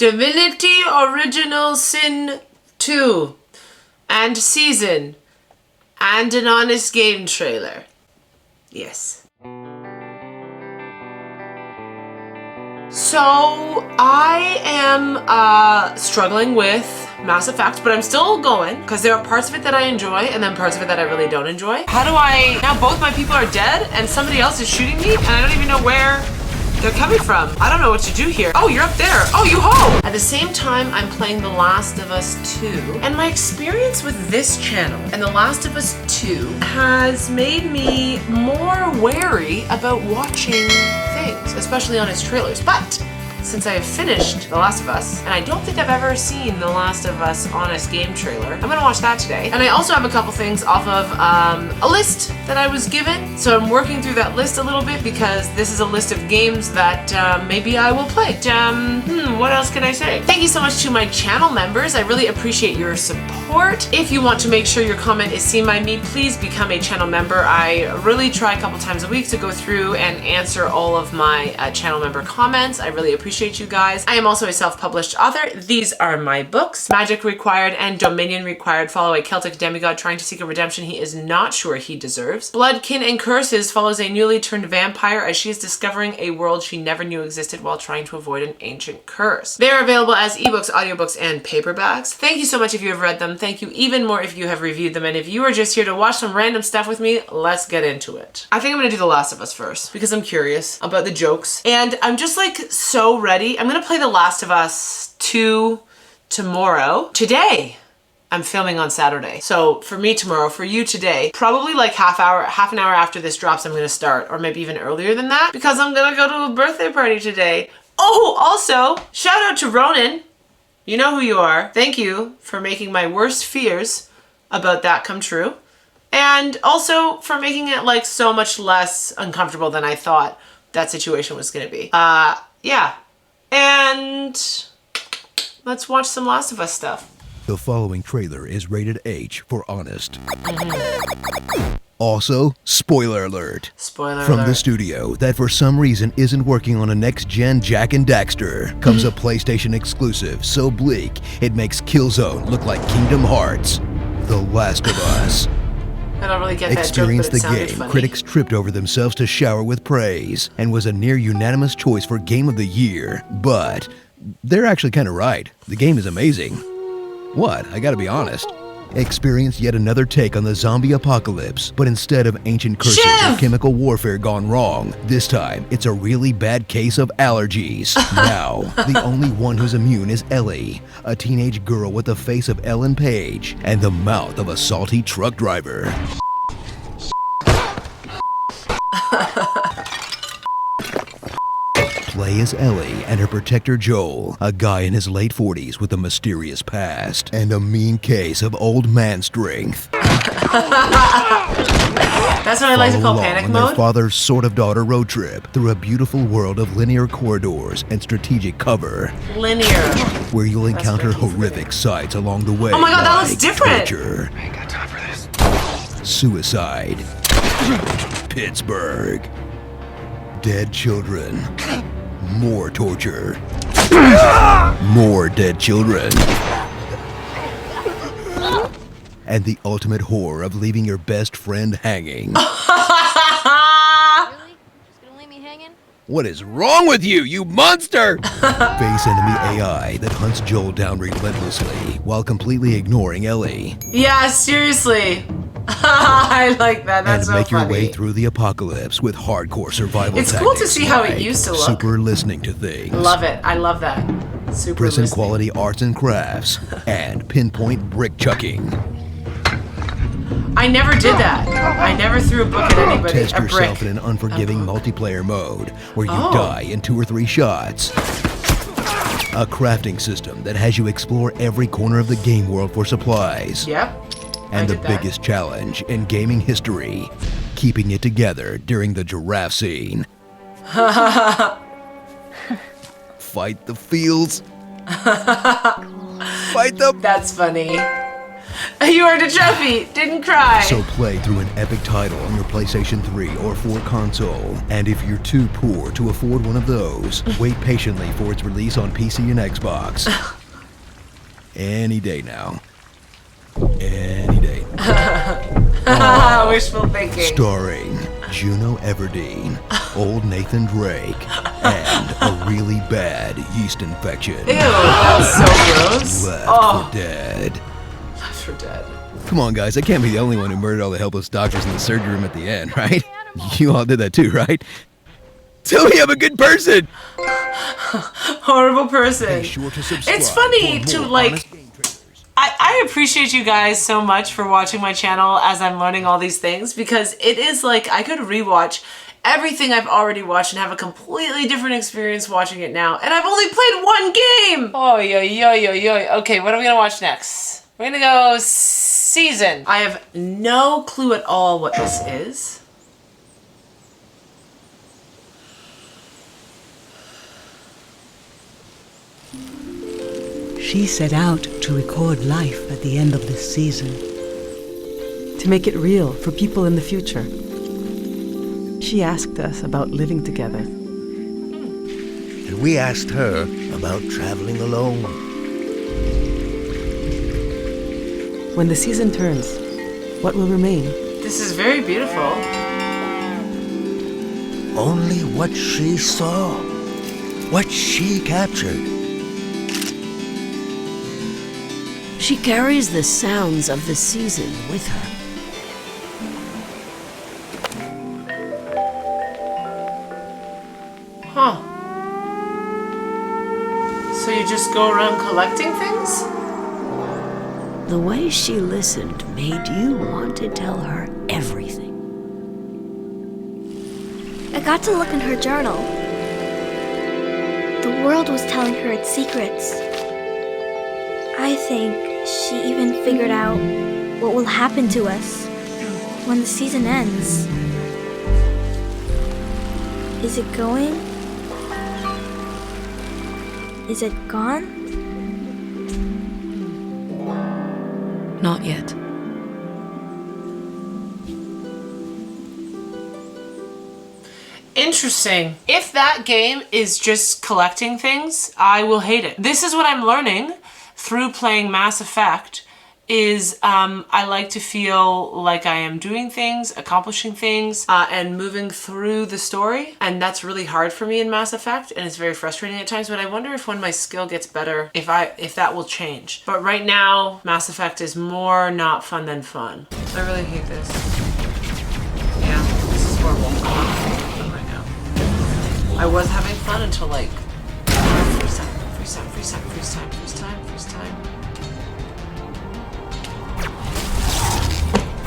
Divinity Original Sin 2 and Season and an honest game trailer. Yes. So I am struggling with Mass Effect, but I'm still going because there are parts of it that I enjoy and then parts of it that I really don't enjoy. How do I, now both my people are dead and somebody else is shooting me and I don't even know where they're coming from. I don't know what to do here. Oh, you're up there. Oh, you ho! At the same time, I'm playing The Last of Us 2. And my experience with this channel and The Last of Us 2 has made me more wary about watching things, especially honest trailers. But since I have finished The Last of Us, and I don't think I've ever seen The Last of Us honest game trailer, I'm gonna watch that today. And I also have a couple things off of a list that I was given. So I'm working through that list a little bit because this is a list of games that maybe I will play. What else can I say? Thank you so much to my channel members. I really appreciate your support. If you want to make sure your comment is seen by me, please become a channel member. I really try a couple times a week to go through and answer all of my channel member comments. I really appreciate you guys. I am also a self-published author. These are my books. Magic Required and Dominion Required follow a Celtic demigod trying to seek a redemption he is not sure he deserves. Blood, Kin, and Curses follows a newly turned vampire as she is discovering a world she never knew existed while trying to avoid an ancient curse. They are available as ebooks, audiobooks, and paperbacks. Thank you so much if you have read them. Thank you even more if you have reviewed them. And if you are just here to watch some random stuff with me, let's get into it. I think I'm gonna do The Last of Us first because I'm curious about the jokes. And I'm just like so ready. I'm gonna play The Last of Us 2 tomorrow. Today, I'm filming on Saturday. So for me tomorrow, for you today, probably like half an hour after this drops, I'm gonna start, or maybe even earlier than that, because I'm gonna go to a birthday party today. Oh, also, shout out to Ronan. You know who you are. Thank you for making my worst fears about that come true. And also for making it like so much less uncomfortable than I thought that situation was gonna be. Yeah. And let's watch some Last of Us stuff. The following trailer is rated H for honest. Also, spoiler alert. Spoiler From alert. the studio that for some reason isn't working on a next-gen Jak and Daxter comes a PlayStation exclusive so bleak it makes Killzone look like Kingdom Hearts. The Last of Us. I don't really get that joke, Experience but the it sounded game funny. critics tripped over themselves to shower with praise and was a near unanimous choice for Game of the Year. But they're actually kind of right. The game is amazing. What? I gotta be honest. Experience yet another take on the zombie apocalypse, but instead of ancient curses or chemical warfare gone wrong, this time it's a really bad case of allergies. Now, the only one who's immune is Ellie, a teenage girl with the face of Ellen Page and the mouth of a salty truck driver. Play as Ellie and her protector Joel, a guy in his late 40s with a mysterious past and a mean case of old man strength. That's what I like to call panic on their mode. father's sort of daughter road trip through a beautiful world of linear corridors and strategic cover, Linear. where you'll encounter horrific sights along the way. Oh my god, that looks like different. torture, I ain't got time for this. suicide, Pittsburgh, dead children, more torture, more dead children, and the ultimate horror of leaving your best friend hanging. Really? Just gonna leave me hanging? What is wrong with you, you monster? Face enemy AI that hunts Joel down relentlessly while completely ignoring Ellie. Yeah, seriously. I like that. That's And so make your funny. way through the apocalypse with hardcore survival It's tactics. cool to see how it like used to look. Super listening to things. Love it. I love that. Super Prison listening. quality arts and crafts. And pinpoint brick chucking. I never did that. I never threw a book at anybody. Test A brick. yourself in an unforgiving multiplayer mode where you Oh. die in 2 or 3 shots. A crafting system that has you explore every corner of the game world for supplies. Yep. And I the did that. biggest challenge in gaming history, keeping it together during the giraffe scene. Fight the feels. Fight the... That's funny. You earned a trophy. Didn't cry. So play through an epic title on your PlayStation 3 or 4 console. And if you're too poor to afford one of those, wait patiently for its release on PC and Xbox. Any day now. Any day. Wishful thinking. Starring Juno Everdeen, old Nathan Drake, and a really bad yeast infection. Ew, that's so gross. Left for dead. Left for dead. Come on, guys, I can't be the only one who murdered all the helpless doctors in the surgery room at the end, right? You all did that too, right? Tell me I'm a good person! Horrible person. Be sure to subscribe It's funny for to, more like... honest game trailers. I appreciate you guys so much for watching my channel as I'm learning all these things, because it is like I could rewatch everything I've already watched and have a completely different experience watching it now. And I've only played one game! Oh, yo, yo, yo, yo. Okay, what are we gonna watch next? We're gonna go Season. I have no clue at all what this is. She set out to record life at the end of this season. To make it real for people in the future. She asked us about living together. And we asked her about traveling alone. When the season turns, what will remain? This is very beautiful. Only what she saw, what she captured. She carries the sounds of the season with her. Huh. So you just go around collecting things? The way she listened made you want to tell her everything. I got to look in her journal. The world was telling her its secrets. I think she even figured out what will happen to us when the season ends. Is it going? Is it gone? Not yet. Interesting. If that game is just collecting things, I will hate it. This is what I'm learning through playing Mass Effect is I like to feel like I am doing things, accomplishing things, and moving through the story. And that's really hard for me in Mass Effect, and it's very frustrating at times, but I wonder if when my skill gets better, if that will change. But right now, Mass Effect is more not fun than fun. I really hate this. Yeah, this is horrible. I'm not having fun right now. I was having fun until like freeze time.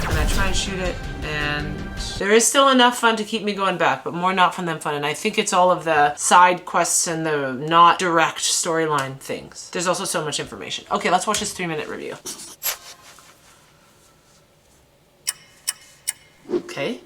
And I try and shoot it, and there is still enough fun to keep me going back, but more not fun than fun. And I think it's all of the side quests and the not direct storyline things. There's also so much information. Okay, let's watch this 3-minute review. Okay.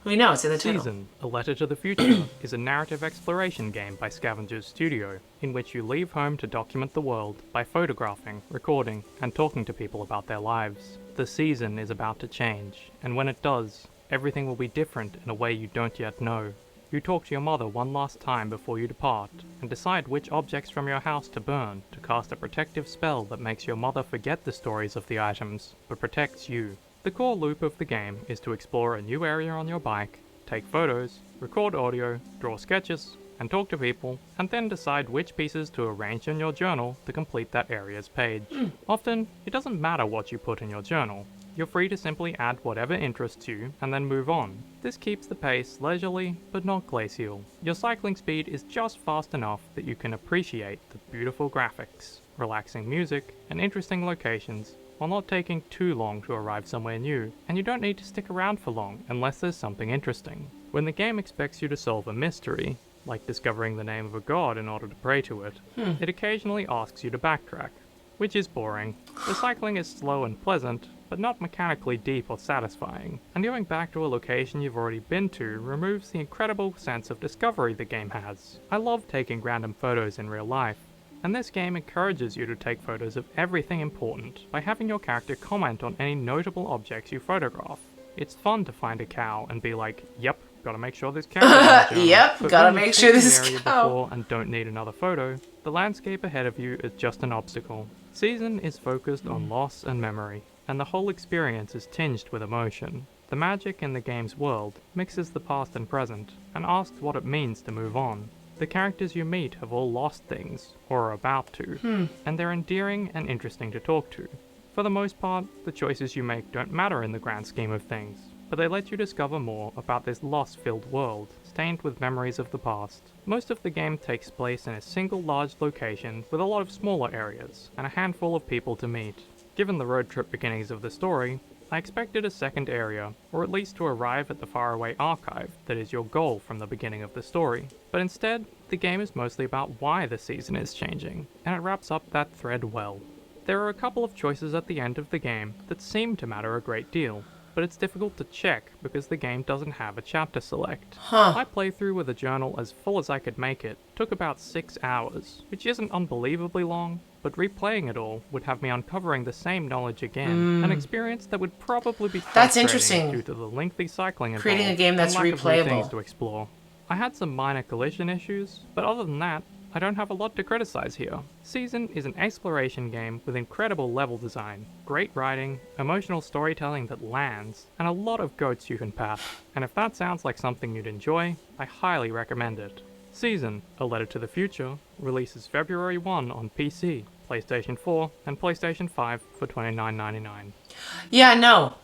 We know it's in the title. Season, A Letter to the Future, is a narrative exploration game by Scavengers Studio, in which you leave home to document the world by photographing, recording, and talking to people about their lives. The season is about to change, and when it does, everything will be different in a way you don't yet know. You talk to your mother one last time before you depart, and decide which objects from your house to burn to cast a protective spell that makes your mother forget the stories of the items, but protects you. The core loop of the game is to explore a new area on your bike, take photos, record audio, draw sketches, and talk to people, and then decide which pieces to arrange in your journal to complete that area's page. Often, it doesn't matter what you put in your journal. You're free to simply add whatever interests you and then move on. This keeps the pace leisurely, but not glacial. Your cycling speed is just fast enough that you can appreciate the beautiful graphics, relaxing music, and interesting locations, while not taking too long to arrive somewhere new, and you don't need to stick around for long unless there's something interesting. When the game expects you to solve a mystery, like discovering the name of a god in order to pray to it, it occasionally asks you to backtrack, which is boring. The cycling is slow and pleasant, but not mechanically deep or satisfying, and going back to a location you've already been to removes the incredible sense of discovery the game has. I love taking random photos in real life, and this game encourages you to take photos of everything important by having your character comment on any notable objects you photograph. It's fun to find a cow and be like, yep, gotta make sure this cow is Yep, but gotta when you've make sure seen this the area cow. before and don't need another photo, the landscape ahead of you is just an obstacle. Season is focused on loss and memory, and the whole experience is tinged with emotion. The magic in the game's world mixes the past and present, and asks what it means to move on. The characters you meet have all lost things, or are about to, and they're endearing and interesting to talk to. For the most part, the choices you make don't matter in the grand scheme of things, but they let you discover more about this loss-filled world, stained with memories of the past. Most of the game takes place in a single large location with a lot of smaller areas, and a handful of people to meet. Given the road trip beginnings of the story, I expected a second area, or at least to arrive at the faraway archive that is your goal from the beginning of the story. But instead, the game is mostly about why the season is changing, and it wraps up that thread well. There are a couple of choices at the end of the game that seem to matter a great deal, but it's difficult to check because the game doesn't have a chapter select. My playthrough with a journal as full as I could make it took about 6 hours, which isn't unbelievably long, but replaying it all would have me uncovering the same knowledge again, an experience that would probably be That's frustrating interesting. due to the lengthy cycling involved Creating a game that's and lack of new replayable. things to explore. I had some minor collision issues, but other than that, I don't have a lot to criticize here. Season is an exploration game with incredible level design, great writing, emotional storytelling that lands, and a lot of goats you can pat. And if that sounds like something you'd enjoy, I highly recommend it. Season, A Letter to the Future, releases February 1 on PC, PlayStation 4, and PlayStation 5 for $29.99. Yeah, no,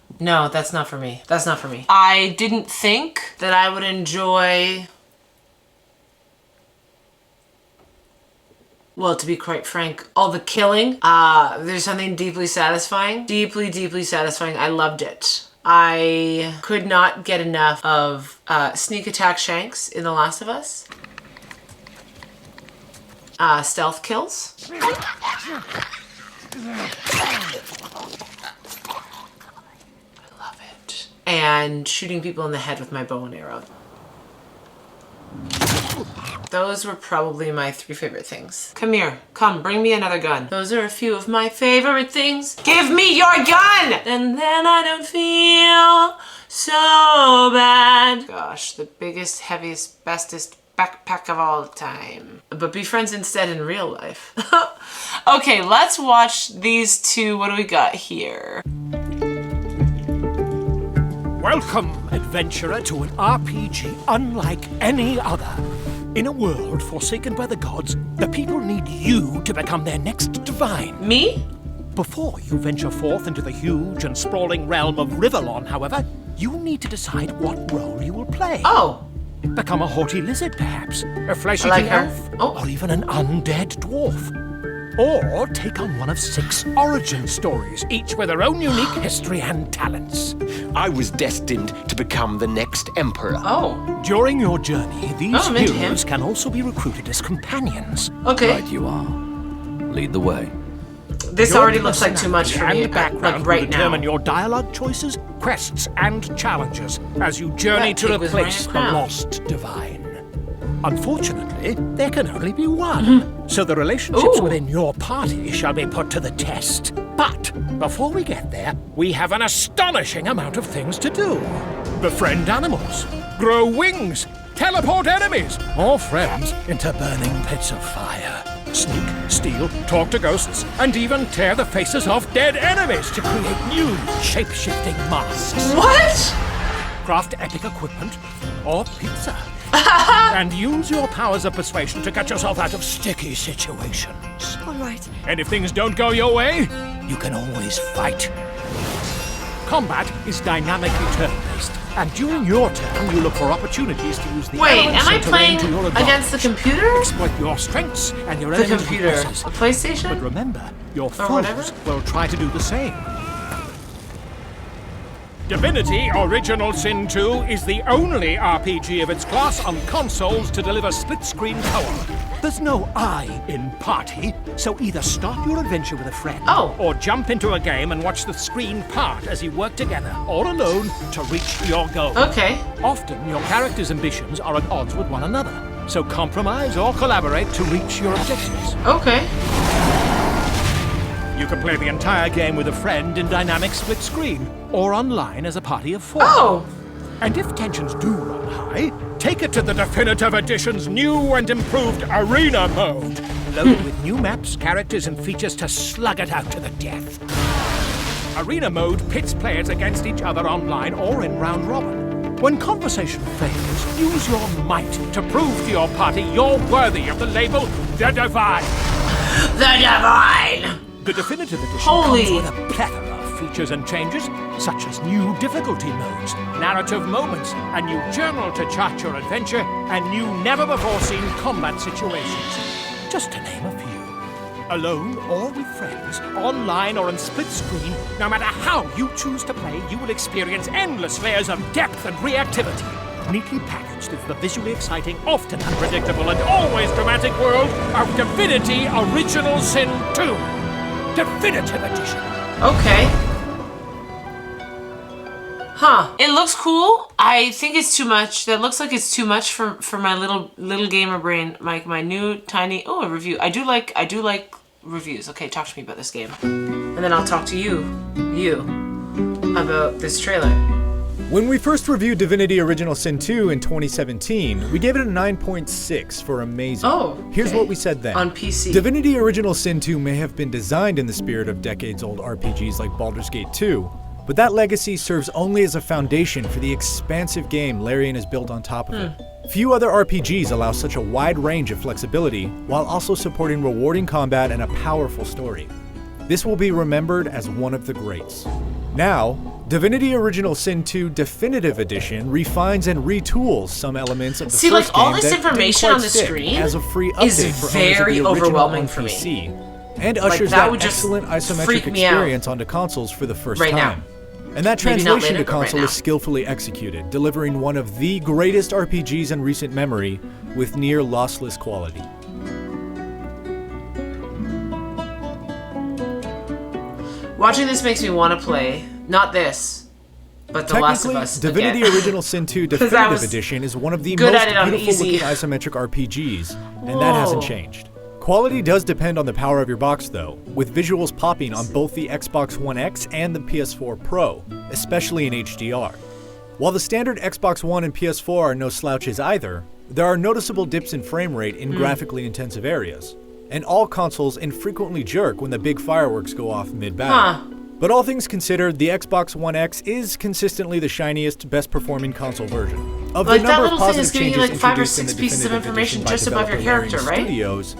that's not for me. That's not for me. I didn't think that I would enjoy... Well, to be quite frank, all the killing, there's something deeply satisfying. Deeply satisfying. I loved it. I could not get enough of sneak attack Shanks in The Last of Us. Stealth kills. I love it. And shooting people in the head with my bow and arrow. Those were probably my 3 favorite things. Come here. Come, bring me another gun. Those are a few of my favorite things. Give me your gun! And then I don't feel so bad. Gosh, the biggest, heaviest, bestest backpack of all time. But be friends instead in real life. Okay, let's watch these two. What do we got here? Welcome, adventurer, to an RPG unlike any other. In a world forsaken by the gods, the people need you to become their next divine. Me? Before you venture forth into the huge and sprawling realm of Riverlon, however, you need to decide what role you will play. Oh. Become a haughty lizard, perhaps, a flesh-eating like her. elf, Oh. or even an undead dwarf. Or take on one of 6 origin stories, each with their own unique history and talents. I was destined to become the next emperor. Oh. During your journey, these I'm into him. heroes can also be recruited as companions. Okay. Right you are. Lead the way. This Your already looks like too much for me. and background Like right will determine now. your dialogue choices, quests, and challenges as you journey That to pig was wearing replace a the crown. lost divine. Unfortunately, there can only be one, so the relationships Ooh. within your party shall be put to the test. But before we get there, we have an astonishing amount of things to do. Befriend animals, grow wings, teleport enemies or friends into burning pits of fire. Sneak, steal, talk to ghosts, and even tear the faces off dead enemies to create new shape-shifting masks. What? Craft epic equipment or pizza. And use your powers of persuasion to get yourself out of sticky situations. All right. And if things don't go your way, you can always fight. Combat is dynamically turn-based, and during your turn, you look for opportunities to use the Wait, elements am I and terrain playing to your advantage. against the computer? Exploit your strengths and your The enemy's computer. weaknesses. A PlayStation? But remember, your whatever? foes will try to do the same. Divinity Original Sin 2 is the only RPG of its class on consoles to deliver split-screen co-op. There's no I in party, so either start your adventure with a friend, or jump into a game and watch the screen part as you work together, or alone, to reach your goal. Okay. Often, your character's ambitions are at odds with one another, So compromise or collaborate to reach your objectives. Okay. You can play the entire game with a friend in dynamic split screen, or online as a party of 4. Oh! And if tensions do run high, take it to the Definitive Edition's new and improved Arena mode, loaded with new maps, characters, and features to slug it out to the death. Arena mode pits players against each other online or in round robin. When conversation fails, use your might to prove to your party you're worthy of the label The Divine. The Divine! The Definitive Edition Holy. comes with a plethora of features and changes, such as new difficulty modes, narrative moments, a new journal to chart your adventure, and new never-before-seen combat situations, just to name a few. Alone or with friends, online or on split screen, no matter how you choose to play, you will experience endless layers of depth and reactivity. Neatly packaged is the visually exciting, often unpredictable, and always dramatic world of Divinity Original Sin 2. Definitive Edition. Okay. Huh. It looks cool. I think it's too much. That looks like it's too much for my little gamer brain. My new tiny a review. I do like reviews. Okay, talk to me about this game. And then I'll talk to you about this trailer. When we first reviewed Divinity Original Sin 2 in 2017, we gave it a 9.6 for amazing. Oh, okay. Here's what we said then. On PC. Divinity Original Sin 2 may have been designed in the spirit of decades-old RPGs like Baldur's Gate 2, but that legacy serves only as a foundation for the expansive game Larian has built on top of it. Few other RPGs allow such a wide range of flexibility while also supporting rewarding combat and a powerful story. This will be remembered as one of the greats. Now, Divinity Original Sin 2 Definitive Edition refines and retools some elements of the See, first like, all game this that didn't information quite on the stick screen as a free is update for owners of very the original overwhelming on for me. PC, and Like, ushers that that would just excellent isometric freak me out. experience onto consoles for the first Right now. time. And that Maybe not translation later, to but right console now. is skillfully executed, delivering one of the greatest RPGs in recent memory with near lossless quality. Watching this makes me want to play, not this, but The Last of Technically, Us Divinity again. Original Sin 2 'Cause I Definitive was Edition is one of the good most at it on beautiful easy. looking isometric RPGs, and that hasn't Whoa. changed. Quality does depend on the power of your box though, with visuals popping on both the Xbox One X and the PS4 Pro, especially in HDR. While the standard Xbox One and PS4 are no slouches either, there are noticeable dips in frame rate in graphically intensive areas, and all consoles infrequently jerk when the big fireworks go off mid-battle. Huh. But all things considered, the Xbox One X is consistently the shiniest, best performing console version. Of the Like, that number of little thing is positive giving you, changes like, 5 or introduced in 6 the pieces of Definitive information Edition by just above your developer character, Larian right? Studios,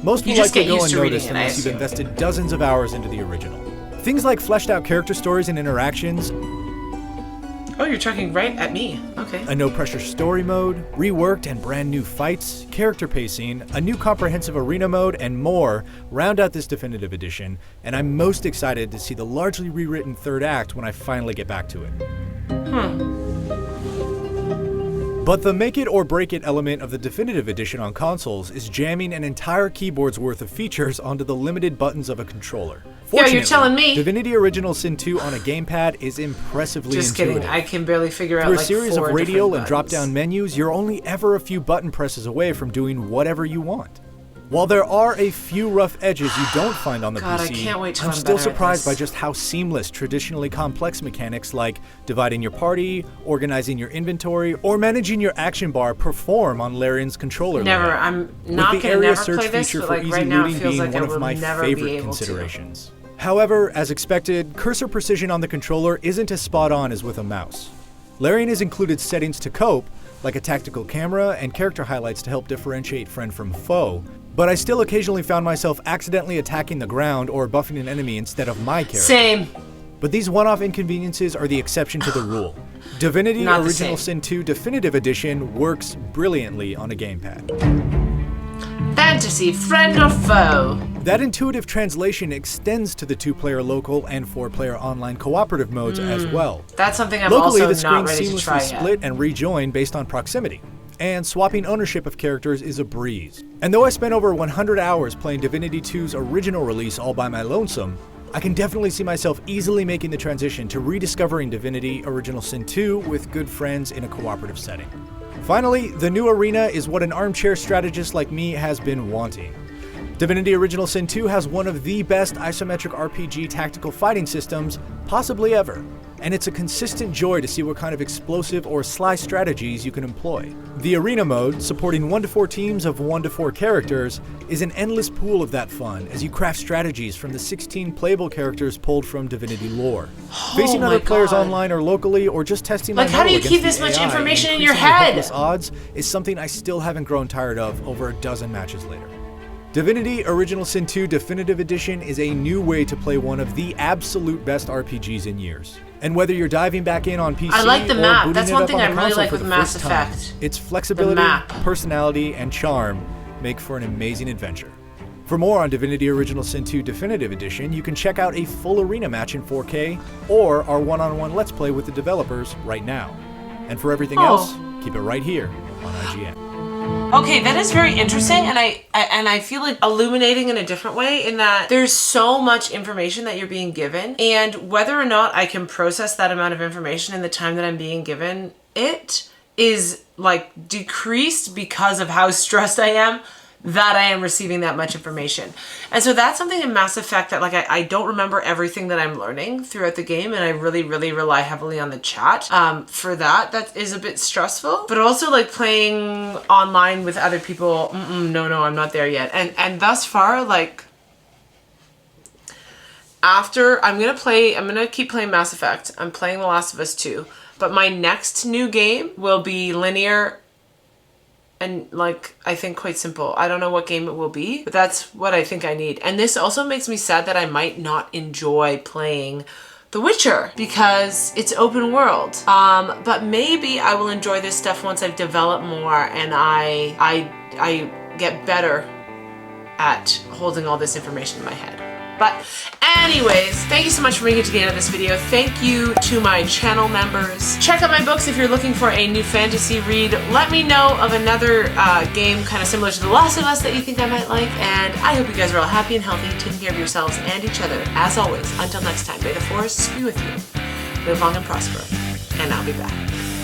most You will just likely get go used to reading unnoticed it, I unless you've assume. invested dozens of hours into the original. Things like fleshed out character stories and interactions, Oh, you're talking right at me. Okay. a no-pressure story mode, reworked and brand new fights, character pacing, a new comprehensive arena mode, and more round out this Definitive Edition, and I'm most excited to see the largely rewritten third act when I finally get back to it. But the make it or break it element of the Definitive Edition on consoles is jamming an entire keyboard's worth of features onto the limited buttons of a controller. Yeah, you're Fortunately, telling me. Divinity Original Sin 2 on a gamepad is impressively Just intuitive. kidding. I can barely figure out Through a like series 4 of radial different and drop-down buttons. menus, you're only ever a few button presses away from doing whatever you want. While there are a few rough edges you don't find on the God, I PC, can't wait till I'm I'm still better at surprised by this. just how seamless traditionally complex mechanics like dividing your party, organizing your inventory, or managing your action bar perform on Larian's controller Never. layout. I'm With not the gonna area never search play this, feature but for like easy right now it looting feels being like one I of will my never be favorite able to. considerations. However, as expected, cursor precision on the controller isn't as spot on as with a mouse. Larian has included settings to cope, like a tactical camera and character highlights to help differentiate friend from foe, but I still occasionally found myself accidentally attacking the ground or buffing an enemy instead of my character. Same. But these one-off inconveniences are the exception to the rule. Divinity Not the Original same. Sin 2 Definitive Edition works brilliantly on a gamepad. Fantasy, friend or foe? That intuitive translation extends to the 2-player local and 4-player online cooperative modes as well. That's something I'm Locally, also the screen not ready to try seamlessly yet. split and rejoin based on proximity, and swapping ownership of characters is a breeze. And though I spent over 100 hours playing Divinity 2's original release all by my lonesome, I can definitely see myself easily making the transition to rediscovering Divinity Original Sin 2 with good friends in a cooperative setting. Finally, the new arena is what an armchair strategist like me has been wanting. Divinity Original Sin 2 has one of the best isometric RPG tactical fighting systems possibly ever, and it's a consistent joy to see what kind of explosive or sly strategies you can employ. The Arena mode, supporting 1 to 4 teams of 1 to 4 characters, is an endless pool of that fun as you craft strategies from the 16 playable characters pulled from Divinity lore. Facing other players online or locally, or just testing my how do you mettle keep against this the much AI information and in your increasingly head? hopeless odds is something I still haven't grown tired of over a dozen matches later. Divinity Original Sin 2 Definitive Edition is a new way to play one of the absolute best RPGs in years. And whether you're diving back in on PC I like the or map. booting That's it one up thing on I the really console like for with the Mass first time, Effect. its flexibility, map. personality, and charm make for an amazing adventure. For more on Divinity Original Sin 2 Definitive Edition, you can check out a full arena match in 4K or our one-on-one Let's Play with the developers right now. And for everything else, keep it right here on IGN. Okay, that is very interesting, and I feel like illuminating in a different way, in that there's so much information that you're being given, and whether or not I can process that amount of information in the time that I'm being given, it is like decreased because of how stressed I am that I am receiving that much information. And so that's something in Mass Effect that, like, I don't remember everything that I'm learning throughout the game, and I really rely heavily on the chat for that. That is a bit stressful, but also like playing online with other people, no, I'm not there yet. And thus far, like, after I'm gonna keep playing Mass Effect. I'm playing The Last of Us 2, but my next new game will be linear and, like, I think quite simple. I don't know what game it will be, but that's what I think I need. And this also makes me sad that I might not enjoy playing The Witcher because it's open world. But maybe I will enjoy this stuff once I've developed more and I get better at holding all this information in my head. But anyways, thank you so much for making it to the end of this video. Thank you to my channel members. Check out my books if you're looking for a new fantasy read. Let me know of another game kind of similar to The Last of Us that you think I might like. And I hope you guys are all happy and healthy, taking care of yourselves and each other. As always, until next time, may the forests be with you. Live long and prosper. And I'll be back.